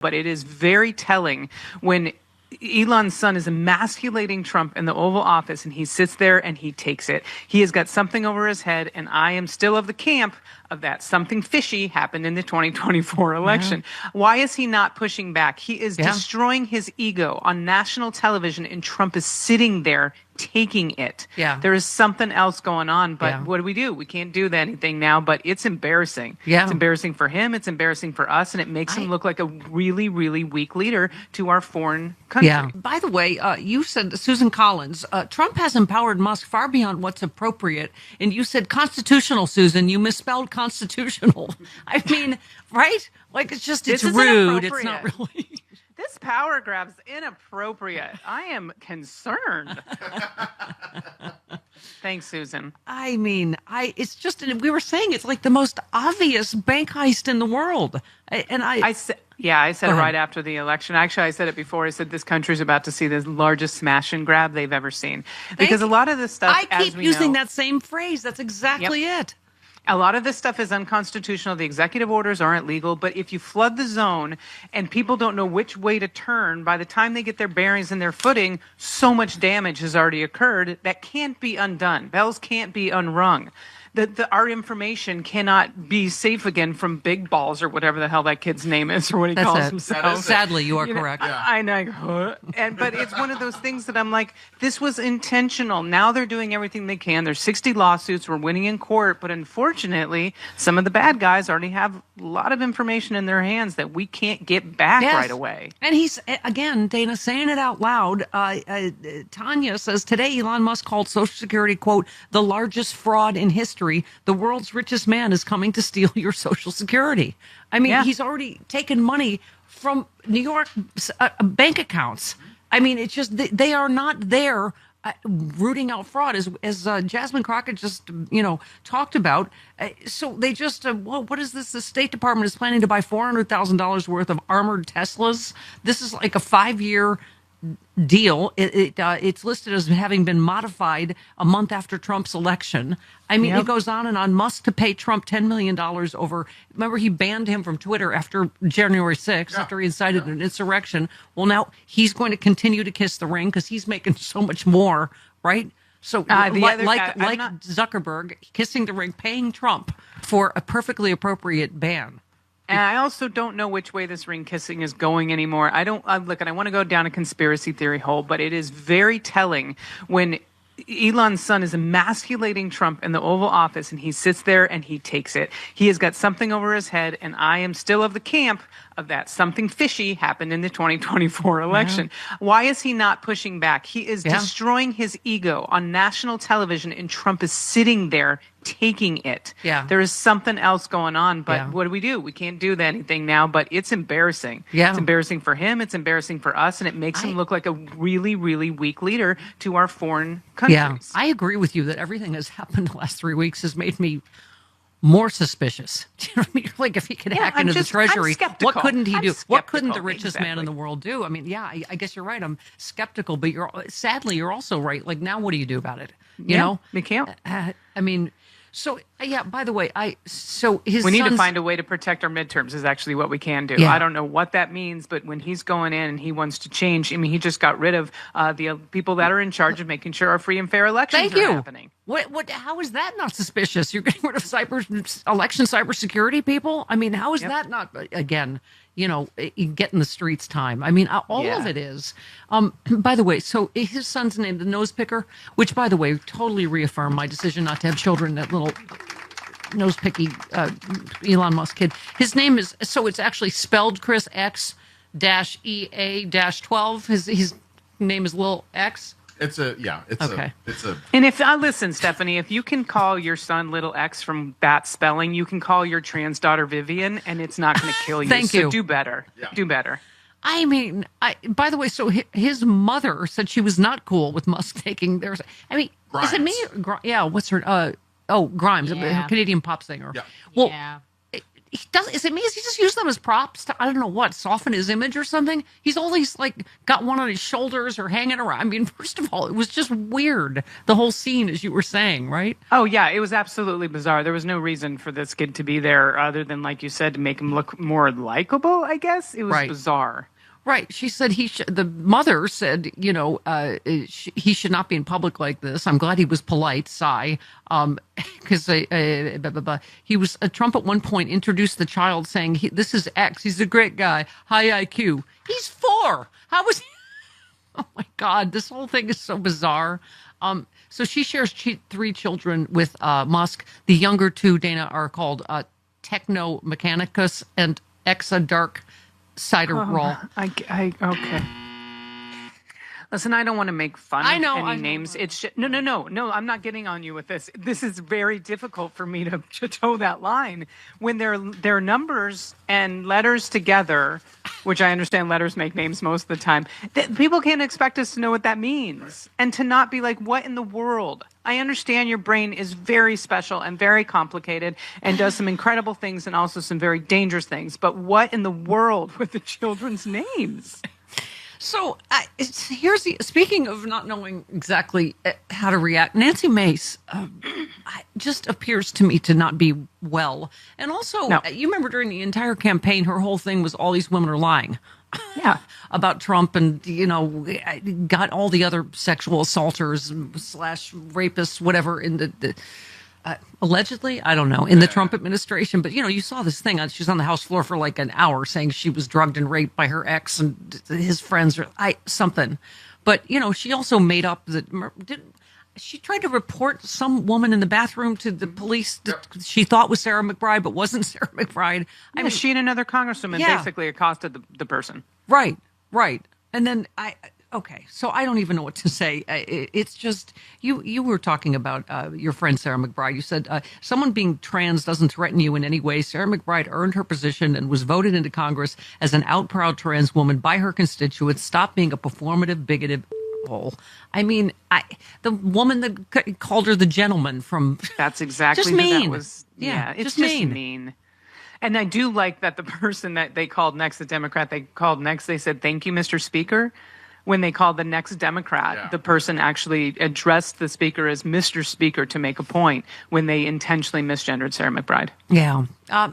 But it is very telling when Elon's son is emasculating Trump in the Oval Office and he sits there and he takes it. He has got something over his head, and I am still of the camp of that something fishy happened in the 2024 election. Yeah. Why is he not pushing back? He is destroying his ego on national television, and Trump is sitting there taking it. Yeah. There is something else going on, but what do? We can't do anything now, but it's embarrassing. Yeah. It's embarrassing for him. It's embarrassing for us, and it makes him look like a really, really weak leader to our foreign country. Yeah. By the way, you said, Susan Collins, Trump has empowered Musk far beyond what's appropriate. And you said constitutional, Susan. You misspelled constitutional. I mean, right? Like, it's rude. It's not really. This power grab's inappropriate. I am concerned. Thanks, Susan. I mean, it's just, we were saying it's like the most obvious bank heist in the world. I said it right after the election. Actually, I said it before. I said this country's about to see the largest smash and grab they've ever seen. Because a lot of this stuff, I keep using that same phrase. That's exactly it. A lot of this stuff is unconstitutional. The executive orders aren't legal. But if you flood the zone and people don't know which way to turn, by the time they get their bearings and their footing, so much damage has already occurred that can't be undone. Bells can't be unrung. Our information cannot be safe again from big balls or whatever the hell that kid's name is or what he calls himself. Sadly, you are correct. I know. But it's one of those things that I'm like, this was intentional. Now they're doing everything they can. There's 60 lawsuits. We're winning in court. But unfortunately, some of the bad guys already have a lot of information in their hands that we can't get back right away. And he's, again, Dana, saying it out loud. Tanya says, today Elon Musk called Social Security, quote, the largest fraud in history. The world's richest man is coming to steal your Social Security. I mean, he's already taken money from New York bank accounts. I mean, it's just they are not there rooting out fraud, as Jasmine Crockett just talked about. So they just what is this? The State Department is planning to buy $400,000 worth of armored Teslas. This is like a 5-year deal. It's listed as having been modified a month after Trump's election. I mean, it goes on and on. Musk to pay Trump $10 million over. Remember, he banned him from Twitter after January 6th, after he incited an insurrection. Well, now he's going to continue to kiss the ring because he's making so much more, right? So like Zuckerberg kissing the ring, paying Trump for a perfectly appropriate ban. And I also don't know which way this ring kissing is going anymore. I want to go down a conspiracy theory hole, but it is very telling when Elon's son is emasculating Trump in the Oval Office and he sits there and he takes it. He has got something over his head, and I am still of the camp of that something fishy happened in the 2024 election. Why is he not pushing back? He is destroying his ego on national television, and Trump is sitting there taking it. Yeah. There is something else going on, but what do? We can't do anything now, but it's embarrassing. Yeah. It's embarrassing for him. It's embarrassing for us, and it makes him look like a really, really weak leader to our foreign countries. Yeah, I agree with you that everything that's happened the last 3 weeks has made me more suspicious. Do you know what I mean? Like, if he could hack into the Treasury, what couldn't he do? What couldn't the richest man in the world do? I mean, I guess you're right. I'm skeptical, but sadly, you're also right. Like, now what do you do about it? You know? We can't. I mean, so, by the way, we need to find a way to protect our midterms is actually what we can do. Yeah. I don't know what that means, but when he's going in and he wants to change, I mean, he just got rid of the people that are in charge of making sure our free and fair elections are happening. How is that not suspicious? You're getting rid of election cybersecurity people? I mean, how is that not, again, get in the streets time? I mean, all of it is. By the way, so his son's name, the nose picker, which, by the way, totally reaffirmed my decision not to have children, that little nose picky Elon Musk kid. His name is, so it's actually spelled, Chris, X-EA-12. His name is Lil X. It's a. And listen, Stephanie, if you can call your son Little X from that spelling, you can call your trans daughter Vivian, and it's not going to kill you. Thank you. So do better. Yeah. Do better. I mean, by the way, so his mother said she was not cool with Musk taking theirs. I mean, Grimes. Is it me? What's her? Grimes, a Canadian pop singer. Yeah. Well, he does. Is it me? Is he just use them as props to, I don't know what, soften his image or something? He's always like got one on his shoulders or hanging around. I mean, first of all, it was just weird. The whole scene, as you were saying, right? Oh, yeah, it was absolutely bizarre. There was no reason for this kid to be there other than, like you said, to make him look more likable, I guess. It was Right. bizarre. Right. She said the mother said, he should not be in public like this. I'm glad he was polite, sigh. Because he was, Trump at one point introduced the child saying, this is X. He's a great guy. High IQ. He's 4. How was he? Oh my God. This whole thing is so bizarre. So she shares 3 children with Musk. The younger 2, Dana, are called Techno Mechanicus and Exa Dark Cider Roll. Okay. Listen, I don't want to make fun of any names. It's just, no. I'm not getting on you with this. This is very difficult for me to toe that line when they're numbers and letters together, which I understand letters make names most of the time. People can't expect us to know what that means and to not be like, what in the world? I understand your brain is very special and very complicated and does some incredible things and also some very dangerous things. But what in the world with the children's names? So speaking of not knowing exactly how to react, Nancy Mace just appears to me to not be well. And also, you remember during the entire campaign, her whole thing was all these women are lying. Yeah. About Trump and, got all the other sexual assaulters / rapists, whatever, in the allegedly, I don't know, in the Trump administration. But, you saw this thing. She was on the House floor for like an hour saying she was drugged and raped by her ex and his friends or something. But, she also made up she tried to report some woman in the bathroom to the police that she thought was Sarah McBride, but wasn't Sarah McBride. I mean, she and another congresswoman basically accosted the person. Right. And then okay, so I don't even know what to say. It's just, you were talking about your friend Sarah McBride. You said someone being trans doesn't threaten you in any way. Sarah McBride earned her position and was voted into Congress as an out proud trans woman by her constituents. Stop being a performative, bigoted hole. I mean, the woman that called her the gentleman from... That's exactly just who mean. That was. Yeah, it's just mean. And I do like that the person that they called next, the Democrat they called next, they said, "Thank you, Mr. Speaker." When they called the next Democrat, the person actually addressed the speaker as Mr. Speaker to make a point when they intentionally misgendered Sarah McBride. Yeah.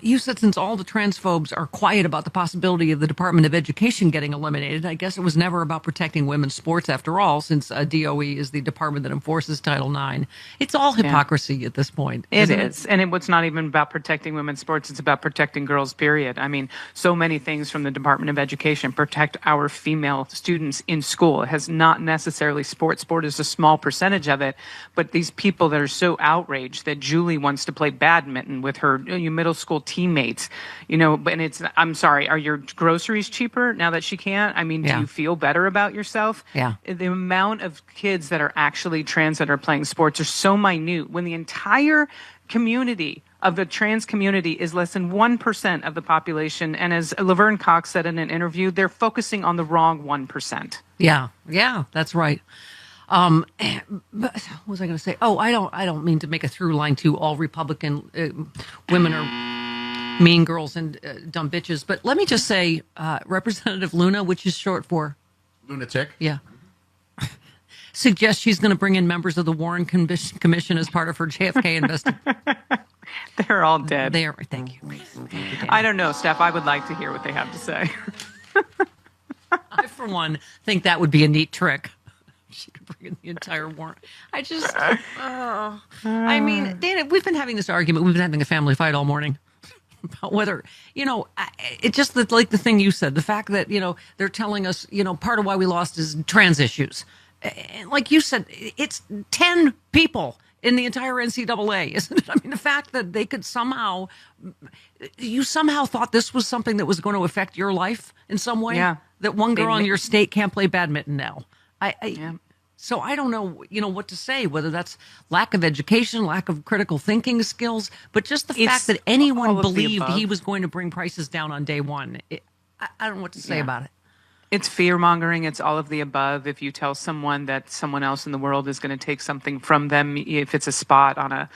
You said since all the transphobes are quiet about the possibility of the Department of Education getting eliminated, I guess it was never about protecting women's sports after all, since DOE is the department that enforces Title IX. It's all hypocrisy at this point. It is. And it's not even about protecting women's sports. It's about protecting girls, period. I mean, so many things from the Department of Education protect our female students in school. It has not necessarily sport. Sport is a small percentage of it. But these people that are so outraged that Julie wants to play badminton with her middle school teammates, and it's, I'm sorry, are your groceries cheaper now that she can't? I mean, do you feel better about yourself? Yeah. The amount of kids that are actually trans that are playing sports are so minute when the entire community of the trans community is less than 1% of the population. And as Laverne Cox said in an interview, they're focusing on the wrong 1%. Yeah, that's right. But what was I going to say? Oh, I don't mean to make a through line to all Republican women are mean girls and dumb bitches. But let me just say, Representative Luna, which is short for lunatic. Yeah. Suggests she's going to bring in members of the Warren Commission as part of her JFK investigation. They're all dead. They are. Thank you. I don't know, Steph. I would like to hear what they have to say. I, for one, think that would be a neat trick. She could bring in the entire Warren. I mean, Dana, we've been having this argument. We've been having a family fight all morning about whether, it's just like the thing you said, the fact that, they're telling us, part of why we lost is trans issues. Like you said, it's 10 people in the entire NCAA, isn't it? I mean, the fact that they could you somehow thought this was something that was going to affect your life in some way? Yeah. That one girl in your state can't play badminton now. So I don't know, what to say, whether that's lack of education, lack of critical thinking skills, but just the fact that anyone believed he was going to bring prices down on day one. I don't know what to say about it. It's fear-mongering. It's all of the above. If you tell someone that someone else in the world is going to take something from them, if it's a spot on a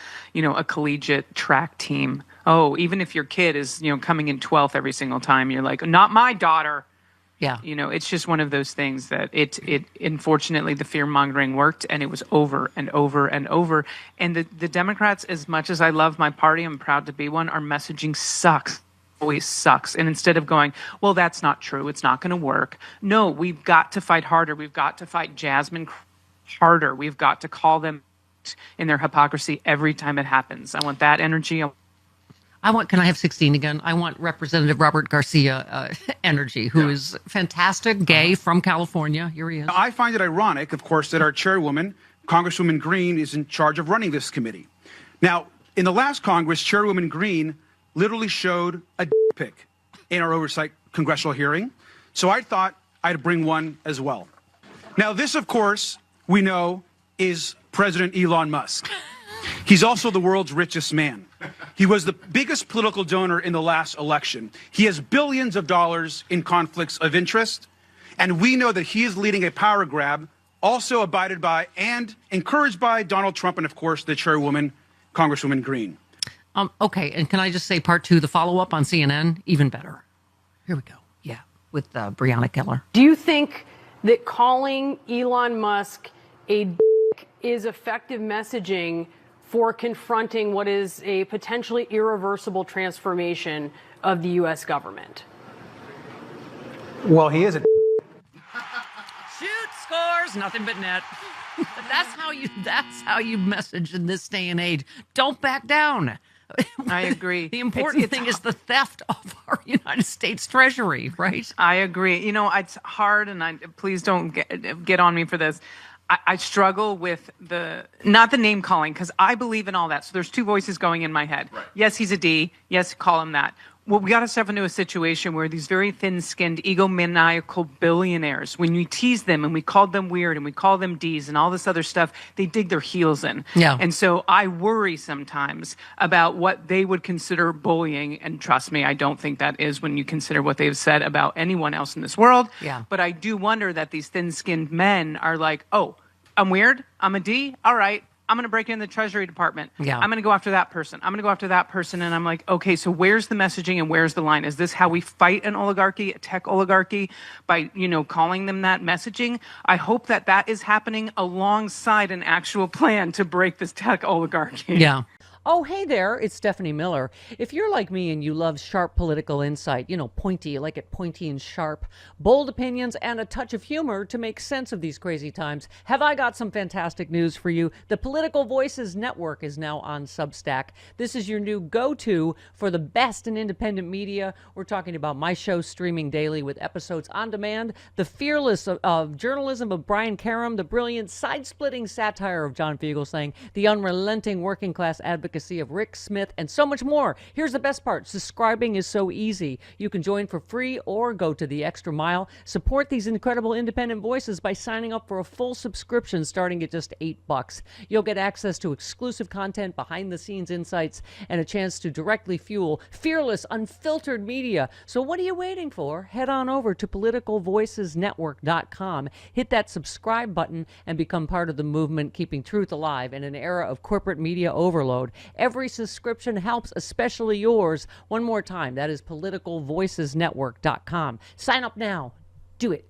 collegiate track team, Oh, even if your kid is, coming in 12th every single time, you're like, not my daughter. Yeah. It's just one of those things that it unfortunately the fear mongering worked, and it was over and over and over. And the Democrats, as much as I love my party, I'm proud to be one, our messaging sucks. Always sucks. And instead of going, well, that's not true, it's not going to work. No, we've got to fight harder. We've got to fight Jasmine harder. We've got to call them in their hypocrisy every time it happens. I want that energy. Can I have 16 again? I want Representative Robert Garcia energy, who is fantastic, gay, from California. Here he is. I find it ironic, of course, that our chairwoman, Congresswoman Green, is in charge of running this committee. Now, in the last Congress, Chairwoman Green literally showed a pic in our oversight congressional hearing. So I thought I'd bring one as well. Now, this, of course, we know is President Elon Musk. He's also the world's richest man. He was the biggest political donor in the last election. He has billions of dollars in conflicts of interest. And we know that he is leading a power grab, also abided by and encouraged by Donald Trump and, of course, the chairwoman, Congresswoman Green. Okay, and can I just say part 2, the follow-up on CNN, even better. Here we go. Yeah, with Breonna Keller. Do you think that calling Elon Musk a dick is effective messaging for confronting what is a potentially irreversible transformation of the U.S. government? Well, he is a Shoot, scores, nothing but net. That's how you message in this day and age. Don't back down. I agree. The important thing is the theft of our United States Treasury, right? I agree. It's hard, and please don't get on me for this. I struggle with not the name calling, because I believe in all that. So there's two voices going in my head. Right. Yes, he's a D. Yes, call him that. Well, we got to step into a situation where these very thin-skinned, egomaniacal billionaires, when we tease them and we called them weird and we call them Ds and all this other stuff, they dig their heels in. Yeah. And so I worry sometimes about what they would consider bullying. And trust me, I don't think that is when you consider what they've said about anyone else in this world. Yeah. But I do wonder that these thin-skinned men are like, oh, I'm weird. I'm a D. All right. I'm going to break in the Treasury Department. Yeah. I'm going to go after that person. I'm going to go after that person. And I'm like, okay, so where's the messaging and where's the line? Is this how we fight an oligarchy, a tech oligarchy, by, calling them that messaging? I hope that is happening alongside an actual plan to break this tech oligarchy. Yeah. Oh, hey there, it's Stephanie Miller. If you're like me and you love sharp political insight, pointy, you like it pointy and sharp, bold opinions, and a touch of humor to make sense of these crazy times, have I got some fantastic news for you. The Political Voices Network is now on Substack. This is your new go-to for the best in independent media. We're talking about my show streaming daily with episodes on demand, the fearless of journalism of Brian Karem, the brilliant side-splitting satire of John Fugelsang, the unrelenting working class advocacy of Rick Smith, and so much more. Here's the best part. Subscribing is so easy. You can join for free or go to the extra mile. Support these incredible independent voices by signing up for a full subscription starting at just $8. You'll get access to exclusive content, behind-the-scenes insights, and a chance to directly fuel fearless, unfiltered media. So what are you waiting for? Head on over to politicalvoicesnetwork.com. Hit that subscribe button and become part of the movement keeping truth alive in an era of corporate media overload. Every subscription helps, especially yours. One more time, that is politicalvoicesnetwork.com. Sign up now. Do it.